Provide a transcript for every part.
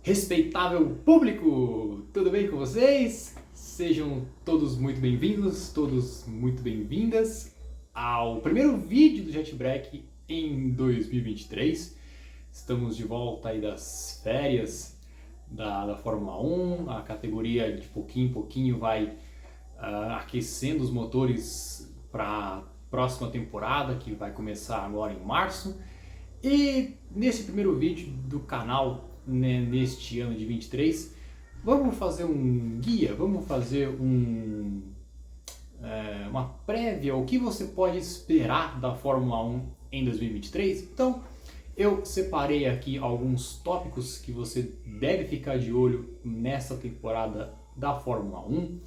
Respeitável público, tudo bem com vocês? Sejam todos muito bem-vindos, todos muito bem-vindas ao primeiro vídeo do JetBrack em 2023. Estamos de volta aí das férias da Fórmula 1, a categoria de pouquinho em pouquinho vai aquecendo os motores para a próxima temporada, que vai começar agora em março. E nesse primeiro vídeo do canal, né, neste ano de 23, vamos fazer um guia, vamos fazer uma prévia, o que você pode esperar da Fórmula 1 em 2023. Então, eu separei aqui alguns tópicos que você deve ficar de olho nessa temporada da Fórmula 1.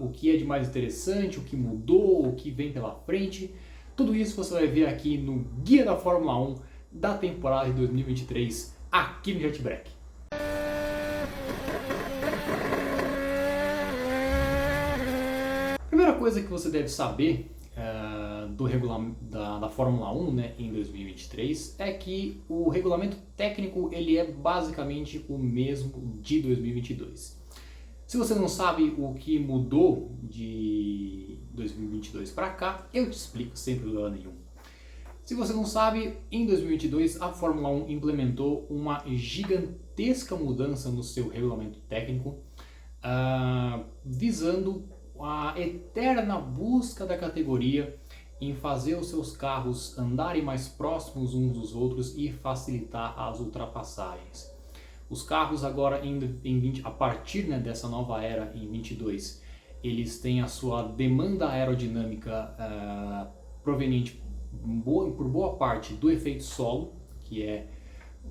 O que é de mais interessante, o que mudou, o que vem pela frente. Tudo isso você vai ver aqui no Guia da Fórmula 1 da temporada de 2023, aqui no JetBrack. Primeira coisa que você deve saber do regulamento da Fórmula 1, né, em 2023 é que o regulamento técnico ele é basicamente o mesmo de 2022. Se você não sabe o que mudou de 2022 para cá, eu te explico sem problema nenhum. Se você não sabe, em 2022 a Fórmula 1 implementou uma gigantesca mudança no seu regulamento técnico, visando a eterna busca da categoria em fazer os seus carros andarem mais próximos uns dos outros e facilitar as ultrapassagens. Os carros agora, a partir, né, dessa nova era em 22, eles têm a sua demanda aerodinâmica proveniente por boa parte do efeito solo, que é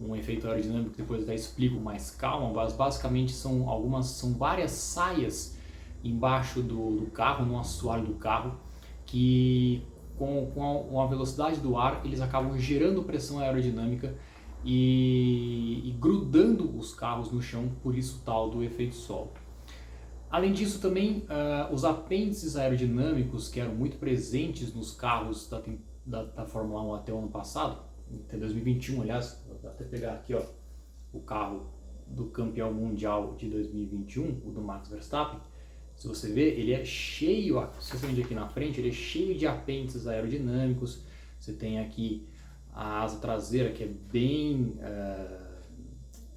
um efeito aerodinâmico que depois eu até explico mais calma, mas basicamente são várias saias embaixo do carro, no assoalho do carro, que com a velocidade do ar eles acabam gerando pressão aerodinâmica e grudando os carros no chão, por isso tal do efeito solo. Além disso também, os apêndices aerodinâmicos que eram muito presentes nos carros da Fórmula 1 até o ano passado, até 2021, aliás, vou até pegar aqui ó, o carro do campeão mundial de 2021, o do Max Verstappen. Se você ver, ele é cheio, especialmente aqui na frente, ele é cheio de apêndices aerodinâmicos. Você tem aqui a asa traseira que é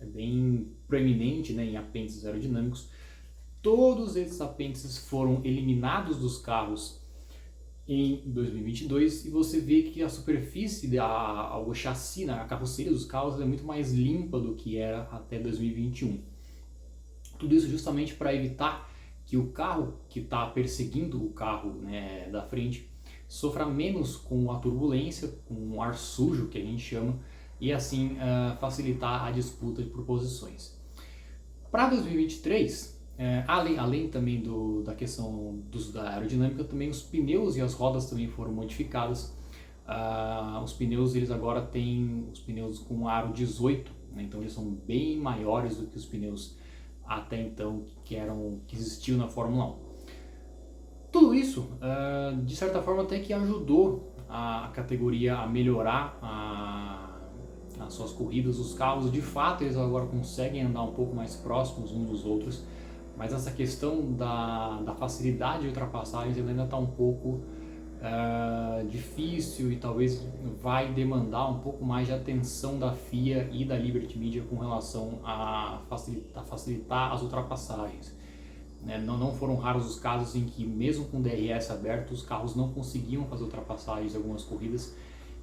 bem proeminente, né, em apêndices aerodinâmicos. Todos esses apêndices foram eliminados dos carros em 2022 e você vê que a superfície, o chassi, a carroceria dos carros é muito mais limpa do que era até 2021. Tudo isso justamente para evitar que o carro que está perseguindo o carro, né, da frente sofra menos com a turbulência, com o ar sujo que a gente chama, e assim facilitar a disputa por posições. Para 2023, além também da questão da aerodinâmica, também os pneus e as rodas também foram modificadas. Os pneus eles agora têm os pneus com aro 18, né, então eles são bem maiores do que os pneus até então que existiam na Fórmula 1. Tudo isso, de certa forma, até que ajudou a categoria a melhorar as suas corridas. Os carros, de fato, eles agora conseguem andar um pouco mais próximos uns dos outros, mas essa questão da facilidade de ultrapassagens ainda está um pouco difícil e talvez vai demandar um pouco mais de atenção da FIA e da Liberty Media com relação a facilitar as ultrapassagens. Não foram raros os casos em que, mesmo com o DRS aberto, os carros não conseguiam fazer ultrapassagens em algumas corridas.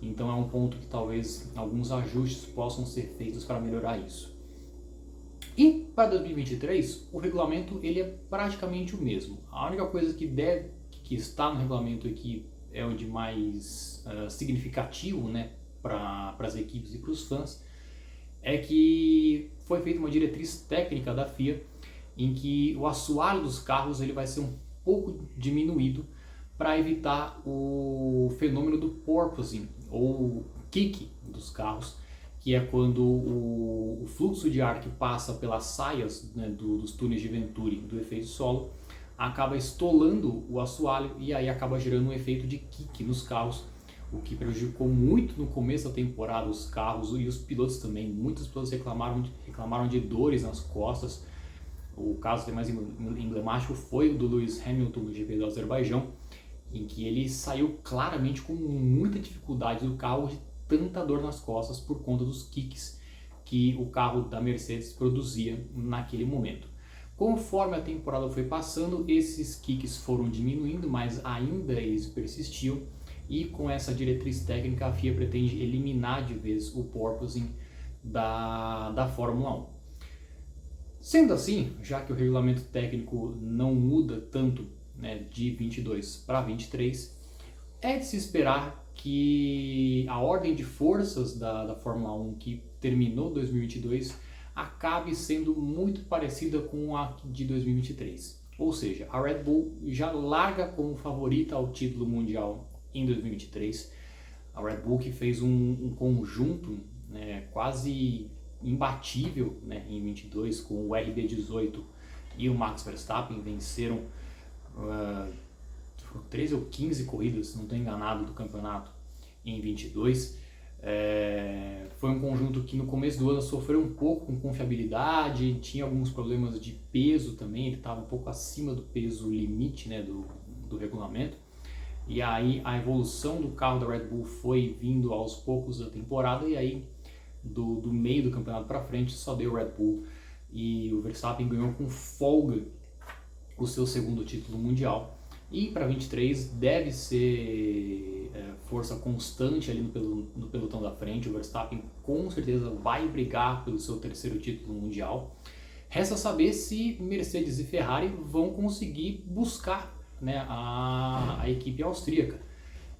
Então é um ponto que talvez alguns ajustes possam ser feitos para melhorar isso. E para 2023, o regulamento ele é praticamente o mesmo. A única coisa que está no regulamento aqui é o de mais significativo, né, para as equipes e para os fãs, é que foi feita uma diretriz técnica da FIA em que o assoalho dos carros ele vai ser um pouco diminuído para evitar o fenômeno do porpoising ou kick dos carros, que é quando o fluxo de ar que passa pelas saias, né, dos túneis de Venturi do efeito solo acaba estolando o assoalho e aí acaba gerando um efeito de kick nos carros, o que prejudicou muito no começo da temporada os carros e os pilotos também. Muitos pilotos reclamaram de dores nas costas. O caso mais emblemático foi o do Lewis Hamilton no GP do Azerbaijão, em que ele saiu claramente com muita dificuldade do carro, de tanta dor nas costas por conta dos kicks que o carro da Mercedes produzia naquele momento. Conforme a temporada foi passando, esses kicks foram diminuindo, mas ainda eles persistiam, e com essa diretriz técnica a FIA pretende eliminar de vez o porpoising da Fórmula 1. Sendo assim, já que o regulamento técnico não muda tanto, né, de 22 para 23, é de se esperar que a ordem de forças da Fórmula 1 que terminou 2022 acabe sendo muito parecida com a de 2023. Ou seja, a Red Bull já larga como favorita ao título mundial em 2023. A Red Bull que fez um conjunto, né, quase imbatível, né, em 22, com o RB18 e o Max Verstappen venceram 13 ou 15 corridas, não estou enganado, do campeonato em 22. Foi um conjunto que no começo do ano sofreu um pouco com confiabilidade, tinha alguns problemas de peso também, ele estava um pouco acima do peso limite, né, do regulamento. E aí a evolução do carro da Red Bull foi vindo aos poucos da temporada, e aí do meio do campeonato para frente só deu Red Bull, e o Verstappen ganhou com folga o seu segundo título mundial. E para 23 deve ser força constante ali no pelotão da frente. O Verstappen com certeza vai brigar pelo seu terceiro título mundial. Resta saber se Mercedes e Ferrari vão conseguir buscar, né, a equipe austríaca.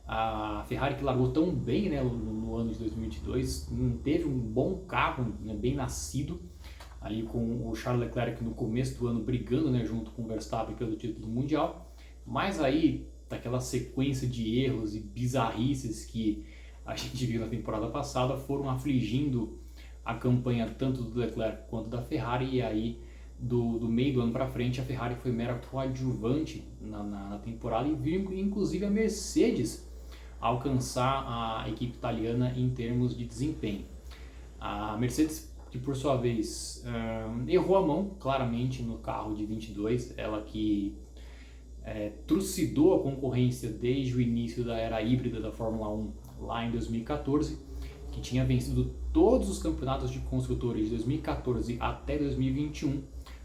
A Ferrari, que largou tão bem, né, no ano de 2022, teve um bom carro, né, bem nascido, ali com o Charles Leclerc no começo do ano brigando, né, junto com o Verstappen pelo título mundial. Mas aí, daquela sequência de erros e bizarrices que a gente viu na temporada passada, foram afligindo a campanha tanto do Leclerc quanto da Ferrari, e aí do meio do ano para frente a Ferrari foi mera coadjuvante na temporada, e viu inclusive a Mercedes alcançar a equipe italiana em termos de desempenho. A Mercedes, que por sua vez errou a mão claramente no carro de 22, ela que trucidou a concorrência desde o início da era híbrida da Fórmula 1 lá em 2014, que tinha vencido todos os campeonatos de construtores de 2014 até 2021,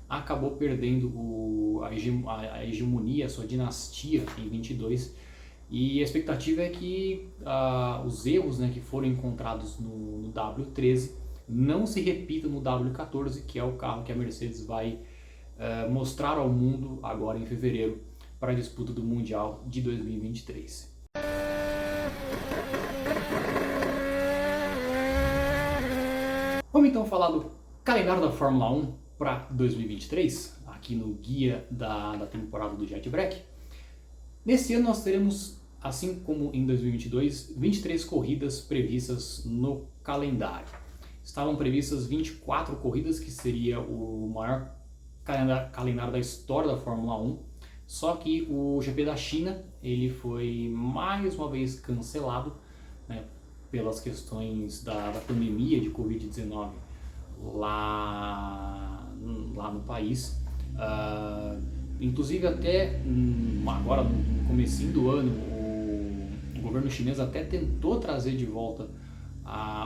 acabou perdendo a hegemonia, a sua dinastia em 22, e a expectativa é que os erros, né, que foram encontrados no W13 não se repitam no W14, que é o carro que a Mercedes vai mostrar ao mundo agora em fevereiro, para a disputa do Mundial de 2023. Vamos então falar do calendário da Fórmula 1 para 2023, aqui no guia da temporada do Jet Black. Nesse ano nós teremos, assim como em 2022, 23 corridas previstas no calendário. Estavam previstas 24 corridas, que seria o maior calendário da história da Fórmula 1. Só que o GP da China ele foi mais uma vez cancelado, né, pelas questões da pandemia de Covid-19 lá no país. Inclusive até agora no comecinho do ano o governo chinês até tentou trazer de volta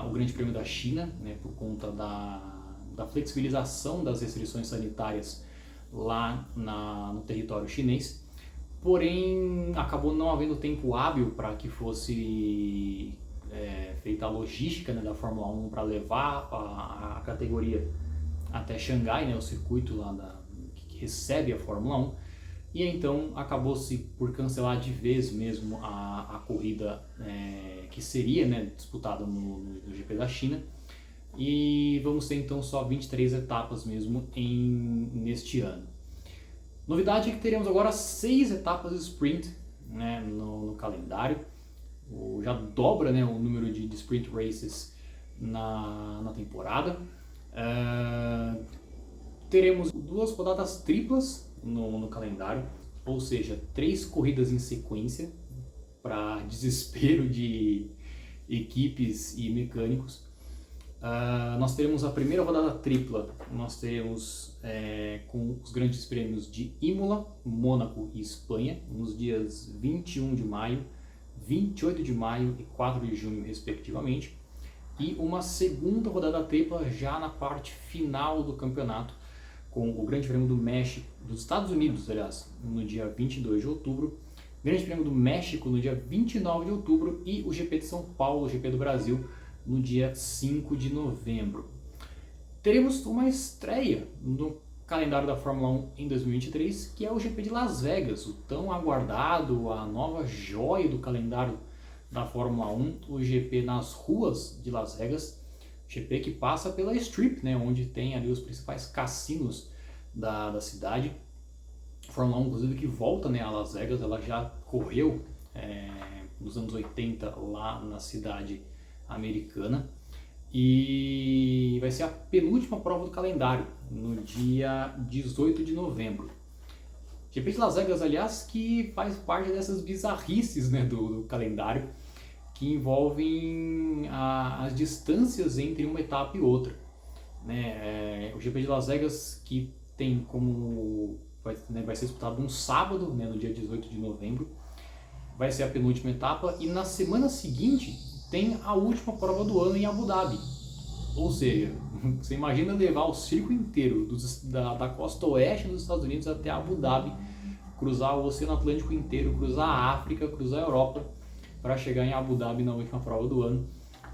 o Grande Prêmio da China, né, por conta da flexibilização das restrições sanitárias lá no território chinês, porém acabou não havendo tempo hábil para que fosse feita a logística, né, da Fórmula 1 para levar a categoria até Xangai, né, o circuito lá que recebe a Fórmula 1, e então acabou-se por cancelar de vez mesmo a corrida que seria, né, disputada no GP da China. E vamos ter então só 23 etapas mesmo neste ano. Novidade é que teremos agora 6 etapas de sprint, né, no calendário. Já dobra, né, o número de sprint races na temporada. Teremos 2 rodadas triplas no calendário, ou seja, 3 corridas em sequência para desespero de equipes e mecânicos. Nós teremos a primeira rodada tripla, nós teremos com os grandes prêmios de Imola, Mônaco e Espanha, nos dias 21 de maio, 28 de maio e 4 de junho, respectivamente, e uma segunda rodada tripla já na parte final do campeonato, com o Grande Prêmio do México, dos Estados Unidos, aliás, no dia 22 de outubro, Grande Prêmio do México no dia 29 de outubro e o GP de São Paulo, o GP do Brasil, no dia 5 de novembro. Teremos uma estreia no calendário da Fórmula 1 em 2023, que é o GP de Las Vegas, o tão aguardado, a nova joia do calendário da Fórmula 1, o GP nas ruas de Las Vegas, GP que passa pela Strip, né, onde tem ali os principais cassinos da cidade. A Fórmula 1, inclusive, que volta, né, a Las Vegas, ela já correu nos anos 80 lá na cidade americana, e vai ser a penúltima prova do calendário, no dia 18 de novembro. GP de Las Vegas, aliás, que faz parte dessas bizarrices, né, do calendário, que envolvem as distâncias entre uma etapa e outra. Né? O GP de Las Vegas, que tem como vai ser disputado um sábado, né, no dia 18 de novembro, vai ser a penúltima etapa, e na semana seguinte tem a última prova do ano em Abu Dhabi. Ou seja, você imagina levar o circo inteiro da costa oeste dos Estados Unidos até Abu Dhabi, cruzar o Oceano Atlântico inteiro, cruzar a África, cruzar a Europa, para chegar em Abu Dhabi na última prova do ano.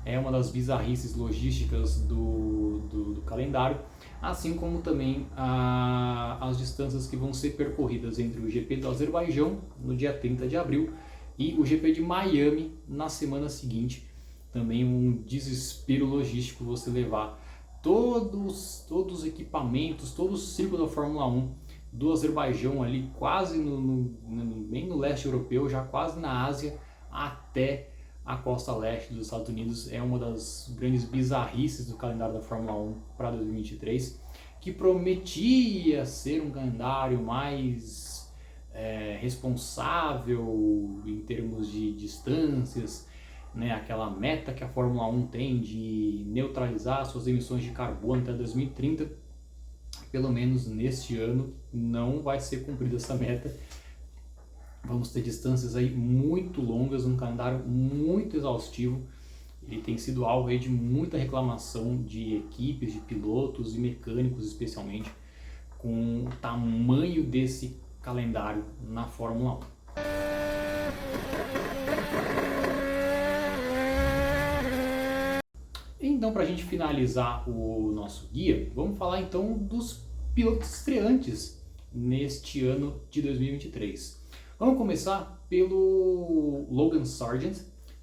É uma das bizarrices logísticas do calendário, assim como também as distâncias que vão ser percorridas entre o GP do Azerbaijão, no dia 30 de abril, e o GP de Miami na semana seguinte. Também um desespero logístico você levar todos os equipamentos, todo o circo da Fórmula 1 do Azerbaijão ali quase bem no leste europeu, já quase na Ásia, até a costa leste dos Estados Unidos. É uma das grandes bizarrices do calendário da Fórmula 1 para 2023, que prometia ser um calendário mais responsável em termos de distâncias, né, aquela meta que a Fórmula 1 tem de neutralizar suas emissões de carbono até 2030, pelo menos neste ano não vai ser cumprida essa meta. Vamos ter distâncias aí muito longas, um calendário muito exaustivo. Ele tem sido alvo aí de muita reclamação de equipes, de pilotos e mecânicos especialmente, com o tamanho desse calendário na Fórmula 1. Então, para a gente finalizar o nosso guia, vamos falar então dos pilotos estreantes neste ano de 2023. Vamos começar pelo Logan Sargent,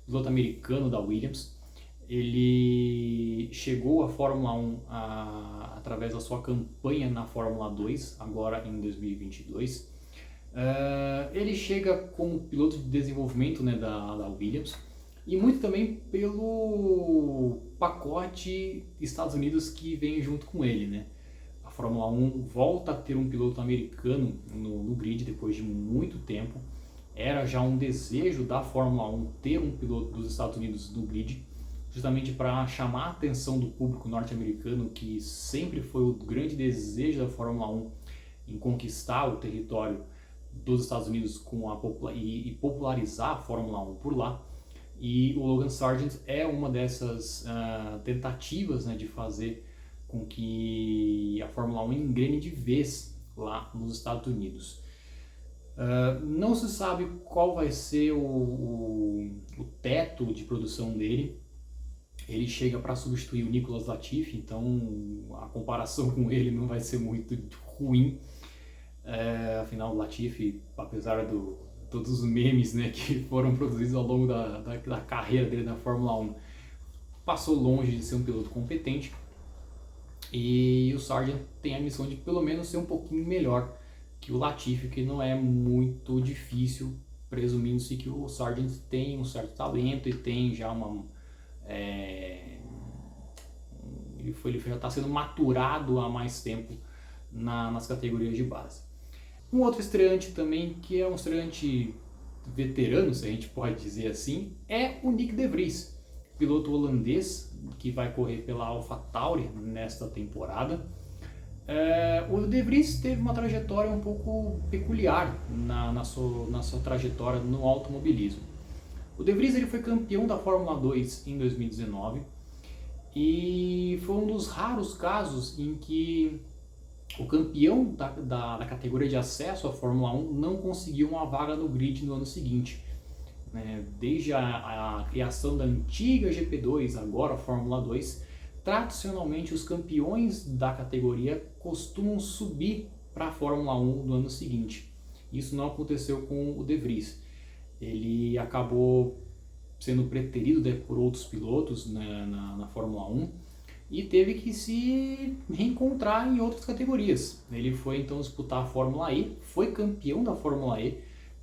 piloto americano da Williams. Ele chegou à Fórmula 1 através da sua campanha na Fórmula 2, agora em 2022. Ele chega como piloto de desenvolvimento, né, da Williams, e muito também pelo pacote Estados Unidos que vem junto com ele, né? A Fórmula 1 volta a ter um piloto americano no grid depois de muito tempo. Era já um desejo da Fórmula 1 ter um piloto dos Estados Unidos no grid, justamente para chamar a atenção do público norte-americano, que sempre foi o grande desejo da Fórmula 1 em conquistar o território dos Estados Unidos e popularizar a Fórmula 1 por lá. E o Logan Sargent é uma dessas tentativas, né, de fazer com que a Fórmula 1 engrene de vez lá nos Estados Unidos. Não se sabe qual vai ser o teto de produção dele. Ele chega para substituir o Nicolas Latifi, então a comparação com ele não vai ser muito ruim. Afinal, o Latifi, apesar de todos os memes, né, que foram produzidos ao longo da carreira dele na Fórmula 1, passou longe de ser um piloto competente. E o Sargent tem a missão de pelo menos ser um pouquinho melhor que o Latifi, que não é muito difícil, presumindo-se que o Sargent tem um certo talento e tem já ele já está sendo maturado há mais tempo nas categorias de base. Um outro estreante também, que é um estreante veterano, se a gente pode dizer assim, é o Nyck de Vries, piloto holandês que vai correr pela AlphaTauri nesta temporada. O De Vries teve uma trajetória um pouco peculiar na sua trajetória no automobilismo. O De Vries ele foi campeão da Fórmula 2 em 2019 e foi um dos raros casos em que o campeão da categoria de acesso à Fórmula 1 não conseguiu uma vaga no grid no ano seguinte. Desde a criação da antiga GP2, agora a Fórmula 2, tradicionalmente os campeões da categoria costumam subir para a Fórmula 1 no ano seguinte. Isso não aconteceu com o De Vries. Ele acabou sendo preterido por outros pilotos, né, na Fórmula 1 e teve que se reencontrar em outras categorias. Ele foi então disputar a Fórmula E, foi campeão da Fórmula E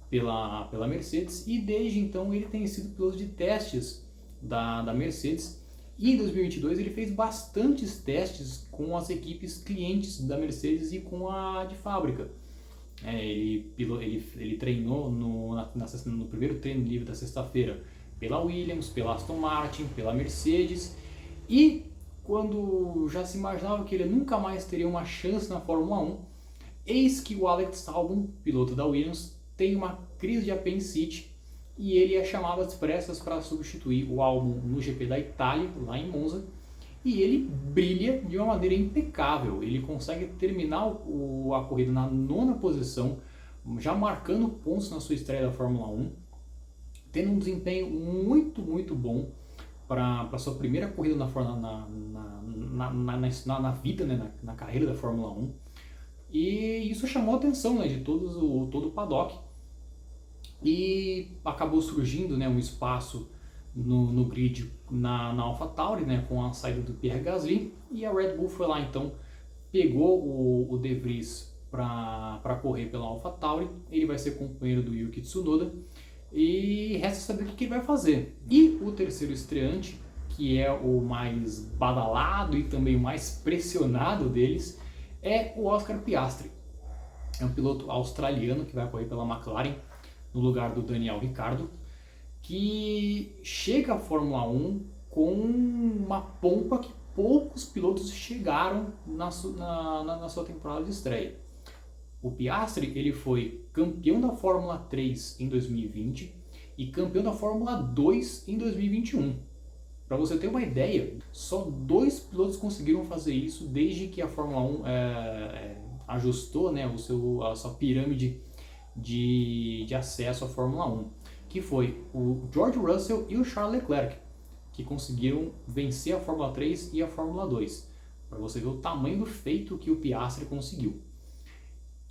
pela Mercedes e desde então ele tem sido piloto de testes da Mercedes. E em 2022 ele fez bastantes testes com as equipes clientes da Mercedes e com a de fábrica. Ele treinou no primeiro treino livre da sexta-feira pela Williams, pela Aston Martin, pela Mercedes, e quando já se imaginava que ele nunca mais teria uma chance na Fórmula 1, eis que o Alex Albon, piloto da Williams, tem uma crise de apendicite e ele é chamado às pressas para substituir o Albon no GP da Itália, lá em Monza, e ele brilha de uma maneira impecável. Ele consegue terminar a corrida na 9ª posição, já marcando pontos na sua estreia da Fórmula 1, tendo um desempenho muito, muito bom para sua primeira corrida na vida, né, na carreira da Fórmula 1. E isso chamou a atenção, né, de todo o paddock. E acabou surgindo, né, um espaço no grid na AlphaTauri, né, com a saída do Pierre Gasly, e a Red Bull foi lá então, pegou o De Vries para correr pela AlphaTauri. Ele vai ser companheiro do Yuki Tsunoda e resta saber o que ele vai fazer. E o terceiro estreante, que é o mais badalado e também o mais pressionado deles, é o Oscar Piastri. É um piloto australiano que vai correr pela McLaren no lugar do Daniel Ricciardo, que chega à Fórmula 1 com uma pompa que poucos pilotos chegaram na sua temporada de estreia. O Piastri ele foi campeão da Fórmula 3 em 2020 e campeão da Fórmula 2 em 2021. Para você ter uma ideia, só 2 pilotos conseguiram fazer isso desde que a Fórmula 1 ajustou, né, a sua pirâmide de acesso à Fórmula 1, que foi o George Russell e o Charles Leclerc, que conseguiram vencer a Fórmula 3 e a Fórmula 2, para você ver o tamanho do feito que o Piastri conseguiu.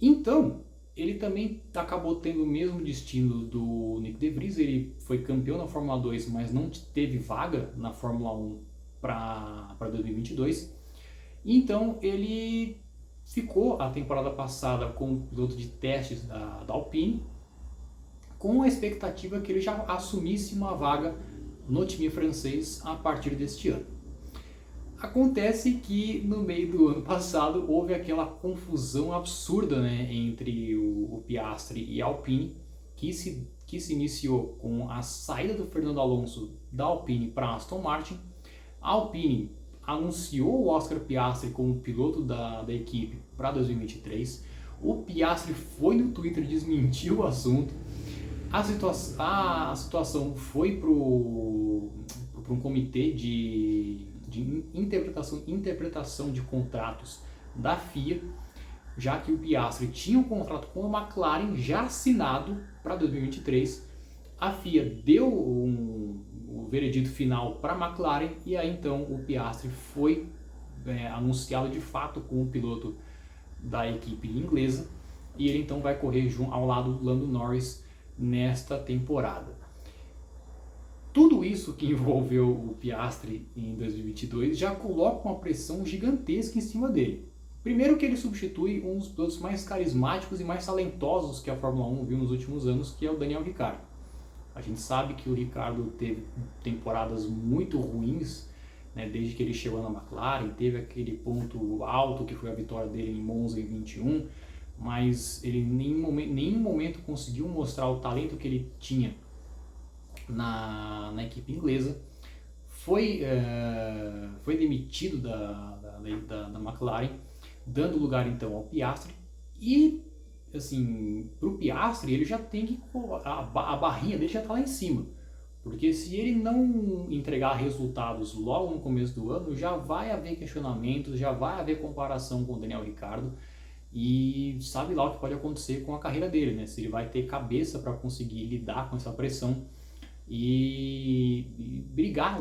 Então, ele também acabou tendo o mesmo destino do Nyck de Vries. Ele foi campeão na Fórmula 2, mas não teve vaga na Fórmula 1 para 2022. Então, ele ficou a temporada passada como piloto de testes da Alpine, com a expectativa que ele já assumisse uma vaga no time francês a partir deste ano. Acontece que no meio do ano passado houve aquela confusão absurda, né, entre o Piastri e a Alpine, que se iniciou com a saída do Fernando Alonso da Alpine para a Aston Martin. A Alpine anunciou o Oscar Piastri como piloto da equipe para 2023. O Piastri foi no Twitter e desmentiu o assunto. A situação foi para um comitê de interpretação de contratos da FIA, já que o Piastri tinha um contrato com a McLaren já assinado para 2023. A FIA deu o veredito final para a McLaren e aí então o Piastri foi anunciado de fato como piloto da equipe inglesa e ele então vai correr ao lado do Lando Norris nesta temporada. Tudo isso que envolveu o Piastri em 2022 já coloca uma pressão gigantesca em cima dele. Primeiro que ele substitui um dos pilotos mais carismáticos e mais talentosos que a Fórmula 1 viu nos últimos anos, que é o Daniel Ricciardo. A gente sabe que o Ricciardo teve temporadas muito ruins, né, desde que ele chegou na McLaren. Teve aquele ponto alto que foi a vitória dele em Monza em 21, mas ele em nenhum momento conseguiu mostrar o talento que ele tinha na equipe inglesa. Foi demitido da McLaren, dando lugar então ao Piastri. E assim, para o Piastri, ele já tem que a barrinha dele já está lá em cima, porque se ele não entregar resultados logo no começo do ano, já vai haver questionamentos, já vai haver comparação com o Daniel Ricciardo, e sabe lá o que pode acontecer com a carreira dele, né? Se ele vai ter cabeça para conseguir lidar com essa pressão e brigar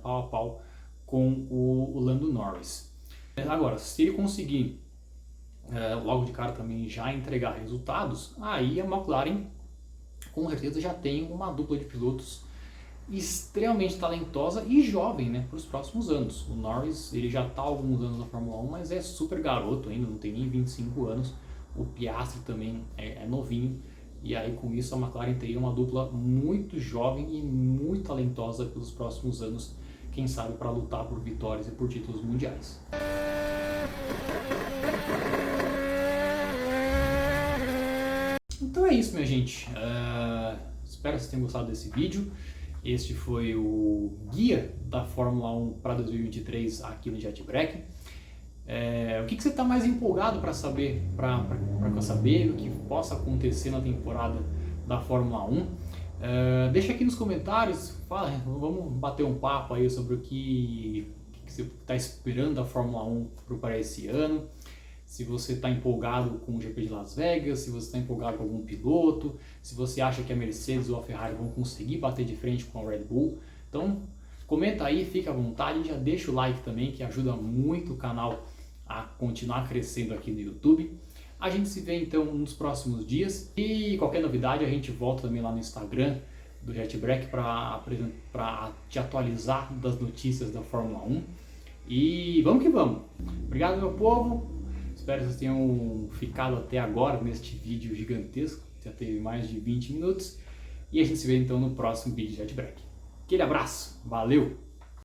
pau a pau com o Lando Norris. Agora, se ele conseguir logo de cara também já entregar resultados, aí a McLaren com certeza já tem uma dupla de pilotos extremamente talentosa e jovem, né, para os próximos anos. O Norris, ele já está há alguns anos na Fórmula 1, mas é super garoto ainda, não tem nem 25 anos. O Piastri também é novinho, e aí com isso a McLaren teria uma dupla muito jovem e muito talentosa pelos próximos anos, quem sabe para lutar por vitórias e por títulos mundiais. Então é isso, minha gente. Espero que vocês tenham gostado desse vídeo. Este foi o guia da Fórmula 1 para 2023 aqui no JetBrack. O que você está mais empolgado para saber, para saber o que possa acontecer na temporada da Fórmula 1? Deixa aqui nos comentários, fala, vamos bater um papo aí sobre o que você está esperando da Fórmula 1 para esse ano. Se você está empolgado com o GP de Las Vegas, se você está empolgado com algum piloto, se você acha que a Mercedes ou a Ferrari vão conseguir bater de frente com a Red Bull. Então, comenta aí, fica à vontade, já deixa o like também, que ajuda muito o canal a continuar crescendo aqui no YouTube. A gente se vê então nos próximos dias, e qualquer novidade a gente volta também lá no Instagram do JetBrack para te atualizar das notícias da Fórmula 1. E vamos que vamos! Obrigado, meu povo! Espero que vocês tenham ficado até agora neste vídeo gigantesco, já teve mais de 20 minutos. E a gente se vê então no próximo vídeo de JetBrack. Aquele abraço, valeu!